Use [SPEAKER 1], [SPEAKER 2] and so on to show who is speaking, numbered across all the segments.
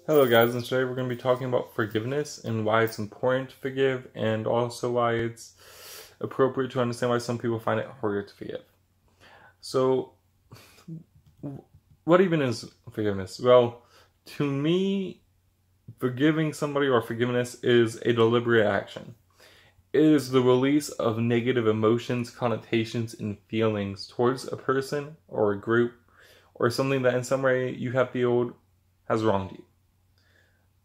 [SPEAKER 1] Hello guys, and today we're going to be talking about forgiveness and why it's important to forgive, and also why it's appropriate to understand why some people find it harder to forgive. So, what even is forgiveness? Well, to me, forgiving somebody or forgiveness is a deliberate action. It is the release of negative emotions, connotations, and feelings towards a person or a group or something that in some way you have felt has wronged you.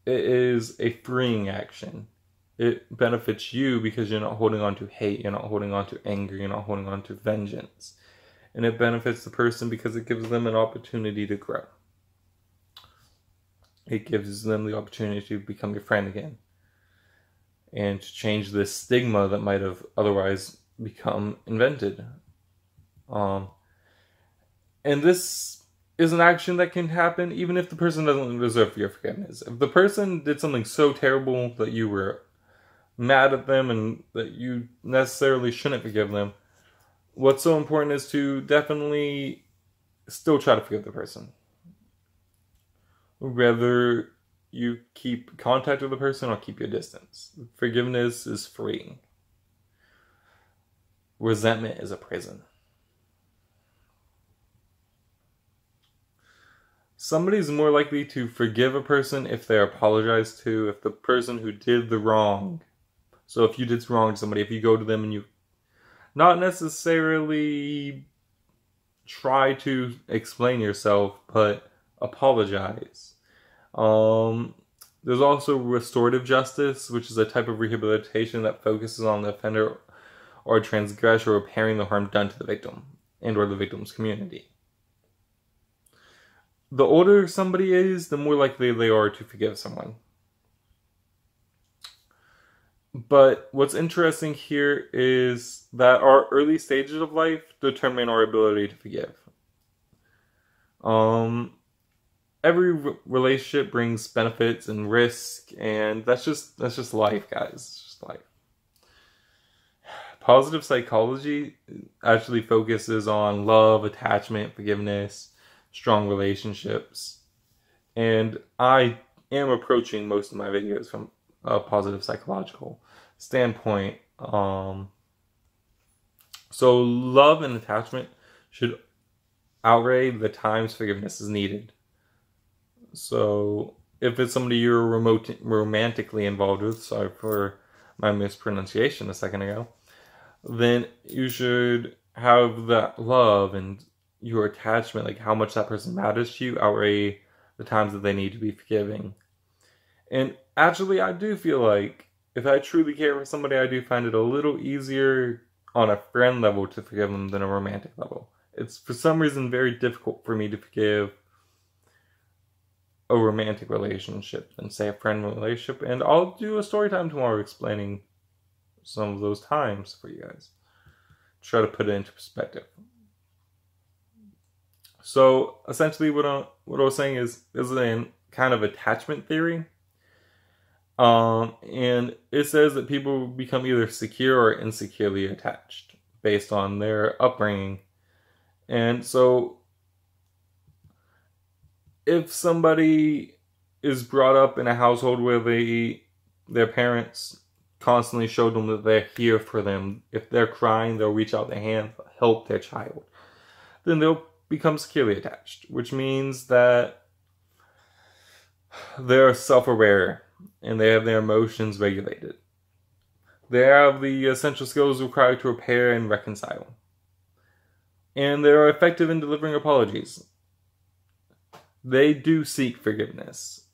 [SPEAKER 1] It is a freeing action. It benefits you because you're not holding on to hate, you're not holding on to anger, you're not holding on to vengeance. And it benefits the person because it gives them an opportunity to grow. It gives them the opportunity to become your friend again. And to change this stigma that might have otherwise become invented. And this is an action that can happen even if the person doesn't deserve your forgiveness. If the person did something so terrible that you were mad at them and that you necessarily shouldn't forgive them, what's so important is to definitely still try to forgive the person. Whether you keep contact with the person or keep your distance. Forgiveness is freeing. Resentment is a prison. Somebody's more likely to forgive a person if they apologize to, if the person who did the wrong. So if you did wrong to somebody, if you go to them and you not necessarily try to explain yourself, but apologize. There's also restorative justice, which is a type of rehabilitation that focuses on the offender or transgressor repairing the harm done to the victim and or the victim's community. The older somebody is, the more likely they are to forgive someone. But what's interesting here is that our early stages of life determine our ability to forgive. Every relationship brings benefits and risk, and that's just life, guys. It's just life. Positive psychology actually focuses on love, attachment, forgiveness, strong relationships, and I am approaching most of my videos from a positive psychological standpoint. So love and attachment should outweigh the times forgiveness is needed. So if it's somebody you're romantically involved with, sorry for my mispronunciation a second ago, then you should have that love and your attachment, like how much that person matters to you, outweigh the times that they need to be forgiving. And actually, I do feel like if I truly care for somebody, I do find it a little easier on a friend level to forgive them than a romantic level. It's for some reason very difficult for me to forgive a romantic relationship than say a friend relationship. And I'll do a story time tomorrow explaining some of those times for you guys. Try to put it into perspective. So essentially what I was saying is a kind of attachment theory. And it says that people become either secure or insecurely attached based on their upbringing. And so if somebody is brought up in a household where their parents constantly show them that they're here for them, if they're crying, they'll reach out their hand, help their child, then they'll become securely attached, which means that they're self-aware and they have their emotions regulated. They have the essential skills required to repair and reconcile. And they're effective in delivering apologies. They do seek forgiveness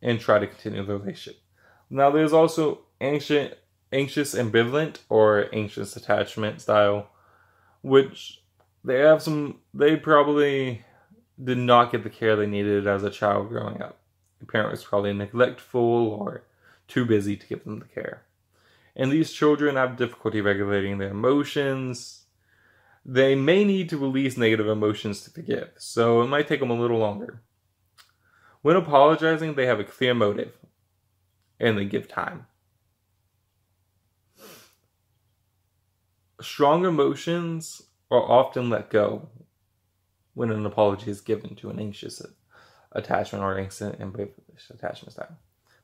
[SPEAKER 1] and try to continue the relationship. Now there's also anxious ambivalent or anxious attachment style, which they probably did not get the care they needed as a child growing up. The parent was probably neglectful or too busy to give them the care. And these children have difficulty regulating their emotions. They may need to release negative emotions to forgive, so it might take them a little longer. When apologizing, they have a clear motive, and they give time. Strong emotions are often let go when an apology is given to an anxious attachment or instant ambivalent attachment style.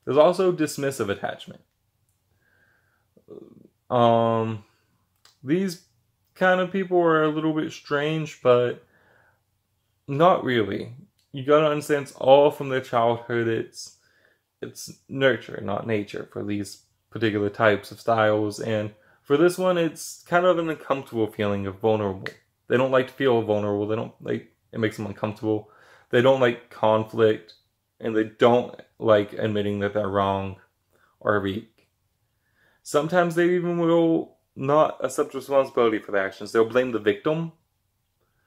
[SPEAKER 1] There's also dismissive attachment. These kind of people are a little bit strange, but not really. You gotta understand it's all from their childhood. It's nurture, not nature, for these particular types of styles. And for this one, it's kind of an uncomfortable feeling of vulnerable. They don't like to feel vulnerable. They don't like, it makes them uncomfortable. They don't like conflict, and they don't like admitting that they're wrong or weak. Sometimes they even will not accept responsibility for their actions. They'll blame the victim.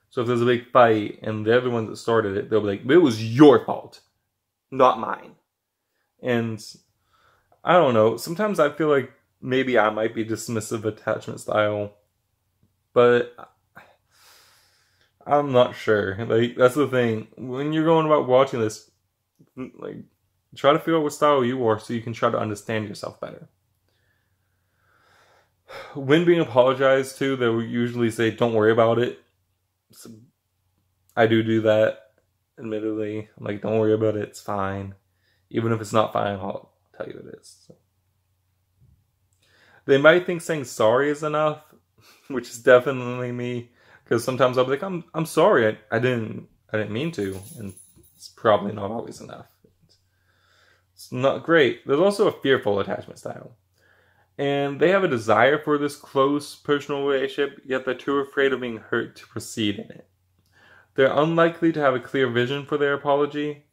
[SPEAKER 1] So if there's a big fight and they're the one that started it, they'll be like, it was your fault, not mine. And I don't know, sometimes I feel like maybe I might be dismissive attachment style, but I'm not sure. Like, that's the thing. When you're going about watching this, like, try to figure out what style you are so you can try to understand yourself better. When being apologized to, they will usually say, don't worry about it. So I do that, admittedly. I'm like, don't worry about it, it's fine. Even if it's not fine, I'll tell you it is. So. They might think saying sorry is enough, which is definitely me. Because sometimes I'll be like, I'm sorry, I didn't mean to, and it's probably not always enough. It's not great. There's also a fearful attachment style. And they have a desire for this close personal relationship, yet they're too afraid of being hurt to proceed in it. They're unlikely to have a clear vision for their apology.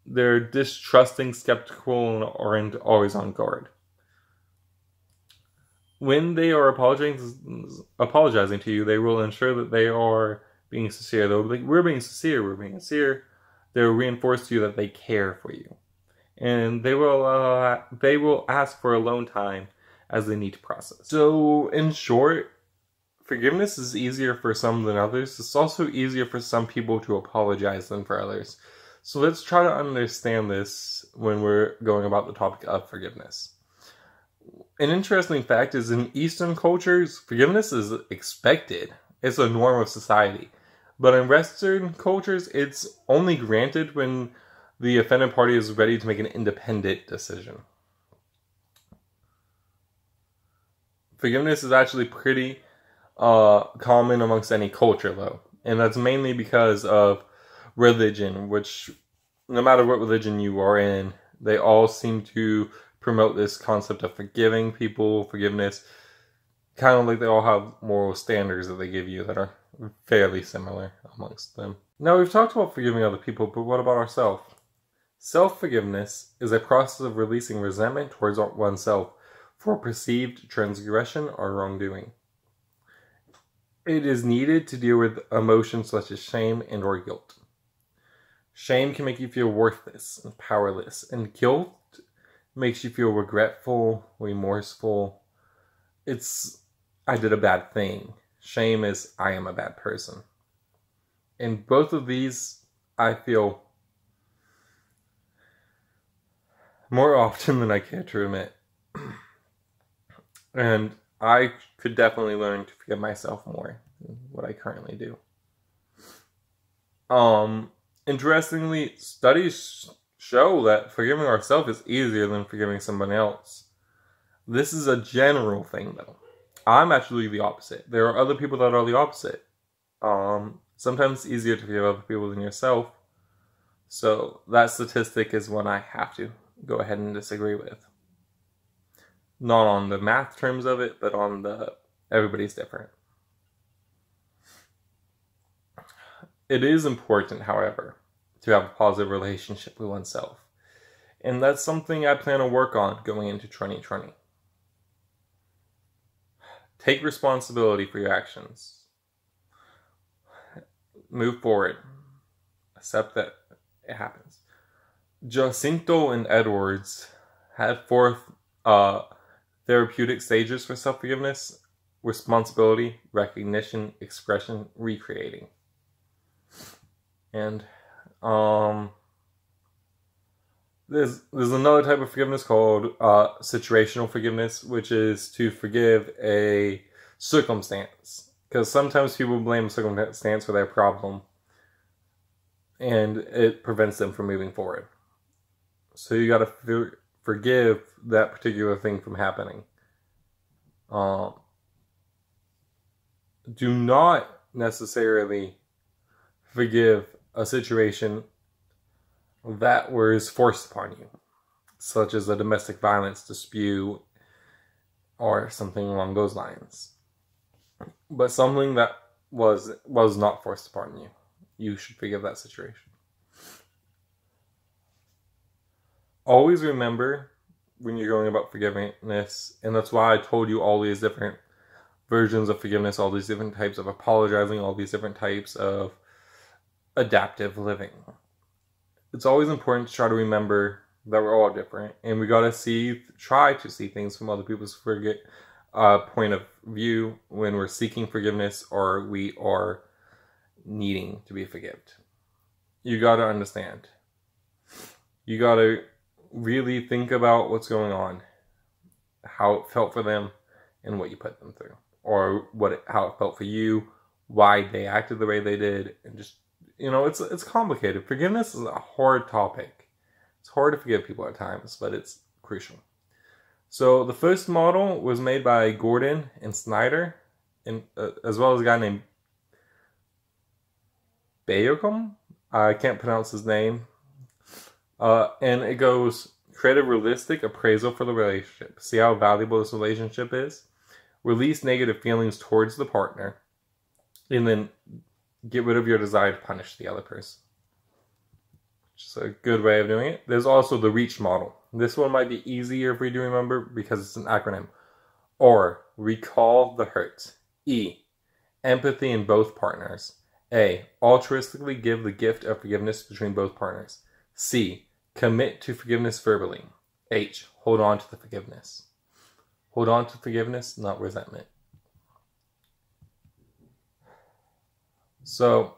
[SPEAKER 1] They're distrusting, skeptical, and aren't always on guard. When they are apologizing to you, they will ensure that they are being sincere. They'll be like, we're being sincere. They'll reinforce to you that they care for you. And they will ask for alone time as they need to process. So, in short, forgiveness is easier for some than others. It's also easier for some people to apologize than for others. So let's try to understand this when we're going about the topic of forgiveness. An interesting fact is in Eastern cultures, forgiveness is expected. It's a norm of society. But in Western cultures, it's only granted when the offended party is ready to make an independent decision. Forgiveness is actually pretty common amongst any culture, though. And that's mainly because of religion, which, no matter what religion you are in, they all seem to promote this concept of forgiving people, forgiveness. Kind of like they all have moral standards that they give you that are fairly similar amongst them. Now, we've talked about forgiving other people, but what about ourselves? Self-forgiveness is a process of releasing resentment towards oneself for perceived transgression or wrongdoing. It is needed to deal with emotions such as shame and or guilt. Shame can make you feel worthless and powerless, and guilt makes you feel regretful, remorseful. It's, I did a bad thing. Shame is, I am a bad person. And both of these, I feel more often than I care to admit. And I could definitely learn to forgive myself more than what I currently do. Interestingly, studies show that forgiving ourselves is easier than forgiving someone else. This is a general thing, though. I'm actually the opposite. There are other people that are the opposite. Sometimes it's easier to forgive other people than yourself. So that statistic is one I have to go ahead and disagree with. Not on the math terms of it, but on the everybody's different. It is important, however, to have a positive relationship with oneself. And that's something I plan to work on going into 2020. Take responsibility for your actions. Move forward. Accept that it happens. Jacinto and Edwards had 4 therapeutic stages for self-forgiveness: responsibility, recognition, expression, recreating. And there's another type of forgiveness called situational forgiveness, which is to forgive a circumstance. Because sometimes people blame a circumstance for their problem. and it prevents them from moving forward. So you got to forgive that particular thing from happening. Do not necessarily forgive a situation that was forced upon you, such as a domestic violence dispute or something along those lines. But something that was not forced upon you, you should forgive that situation. Always remember when you're going about forgiveness, and that's why I told you all these different versions of forgiveness, all these different types of apologizing, all these different types of adaptive living. It's always important to try to remember that we're all different, and we gotta try to see things from other people's point of view when we're seeking forgiveness or we are needing to be forgiven. You gotta understand. You gotta really think about what's going on, how it felt for them, and what you put them through, or how it felt for you, why they acted the way they did, and just, it's complicated. Forgiveness is a hard topic. It's hard to forgive people at times, but it's crucial. So the first model was made by Gordon and Snyder, and as well as a guy named Bayocom. I can't pronounce his name. And it goes, create a realistic appraisal for the relationship. See how valuable this relationship is. Release negative feelings towards the partner. And then get rid of your desire to punish the other person. Which is a good way of doing it. There's also the REACH model. This one might be easier for you to remember because it's an acronym. R, recall the hurt. E, empathy in both partners. A, altruistically give the gift of forgiveness between both partners. C, commit to forgiveness verbally. H, hold on to the forgiveness. Hold on to forgiveness, not resentment. So,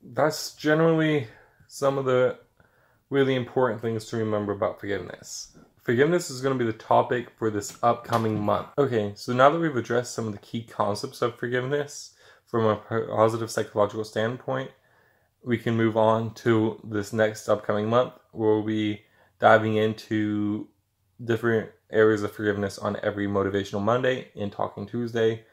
[SPEAKER 1] that's generally some of the really important things to remember about forgiveness. Forgiveness is going to be the topic for this upcoming month. Okay, so now that we've addressed some of the key concepts of forgiveness from a positive psychological standpoint, we can move on to this next upcoming month where we'll be diving into different areas of forgiveness on every Motivational Monday and Talking Tuesday.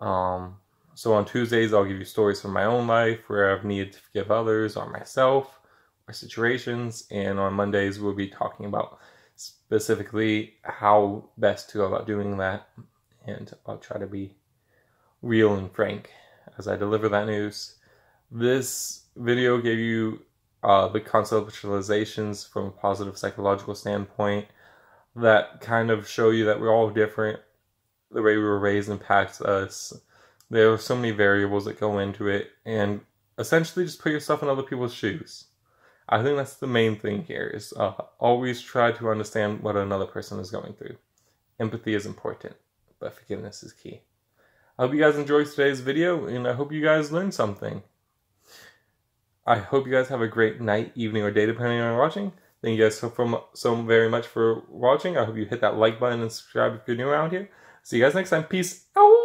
[SPEAKER 1] So on Tuesdays, I'll give you stories from my own life where I've needed to forgive others or myself or situations. And on Mondays, we'll be talking about specifically how best to go about doing that. And I'll try to be real and frank as I deliver that news. This video gave you the conceptualizations from a positive psychological standpoint that kind of show you that we're all different. The way we were raised impacts us. There are so many variables that go into it, and essentially just put yourself in other people's shoes. I think that's the main thing here, is always try to understand what another person is going through. Empathy is important, but forgiveness is key. I hope you guys enjoyed today's video, and I hope you guys learned something. I hope you guys have a great night, evening, or day, depending on watching. Thank you guys so very much for watching. I hope you hit that like button and subscribe if you're new around here. See you guys next time. Peace out.